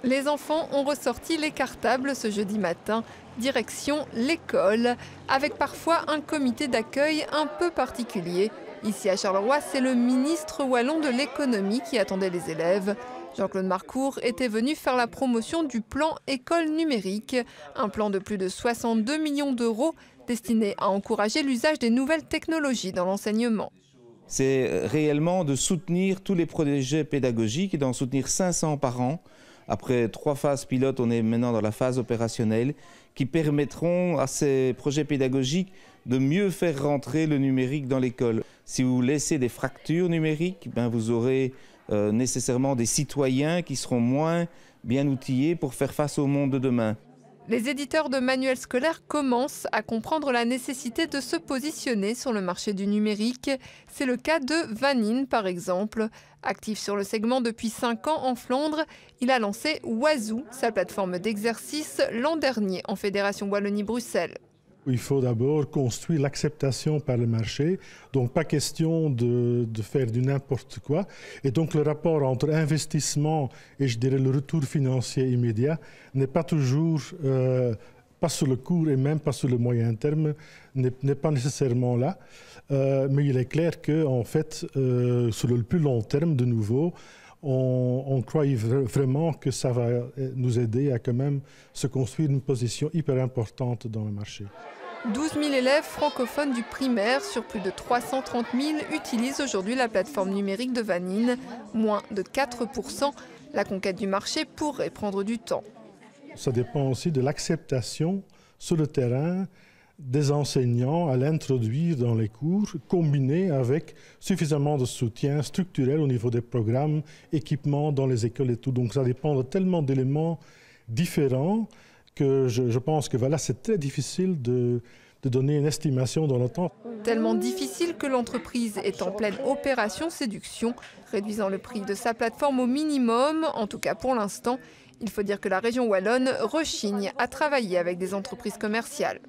Les enfants ont ressorti les cartables ce jeudi matin, direction l'école, avec parfois un comité d'accueil un peu particulier. Ici à Charleroi, c'est le ministre wallon de l'économie qui attendait les élèves. Jean-Claude Marcourt était venu faire la promotion du plan École numérique, un plan de plus de 62 millions d'euros destiné à encourager l'usage des nouvelles technologies dans l'enseignement. C'est réellement de soutenir tous les projets pédagogiques et d'en soutenir 500 par an. Après 3 phases pilotes, on est maintenant dans la phase opérationnelle qui permettront à ces projets pédagogiques de mieux faire rentrer le numérique dans l'école. Si vous laissez des fractures numériques, vous aurez nécessairement des citoyens qui seront moins bien outillés pour faire face au monde de demain. Les éditeurs de manuels scolaires commencent à comprendre la nécessité de se positionner sur le marché du numérique. C'est le cas de Vanine, par exemple. Actif sur le segment depuis 5 ans en Flandre, il a lancé Wazoo, sa plateforme d'exercice, l'an dernier en Fédération Wallonie-Bruxelles. Il faut d'abord construire l'acceptation par le marché, donc pas question de faire du n'importe quoi. Et donc le rapport entre investissement et je dirais le retour financier immédiat n'est pas toujours, pas sur le court et même pas sur le moyen terme, n'est pas nécessairement là. Mais il est clair qu'en fait, sur le plus long terme, de nouveau, on croit vraiment que ça va nous aider à quand même se construire une position hyper importante dans le marché. 12 000 élèves francophones du primaire sur plus de 330 000 utilisent aujourd'hui la plateforme numérique de Vanine, moins de 4%. La conquête du marché pourrait prendre du temps. Ça dépend aussi de l'acceptation sur le terrain des enseignants à l'introduire dans les cours, combiné avec suffisamment de soutien structurel au niveau des programmes, équipements dans les écoles et tout. Donc ça dépend de tellement d'éléments différents que je pense que voilà, c'est très difficile de donner une estimation dans le temps. Tellement difficile que l'entreprise est en pleine opération séduction, réduisant le prix de sa plateforme au minimum, en tout cas pour l'instant. Il faut dire que la région wallonne rechigne à travailler avec des entreprises commerciales.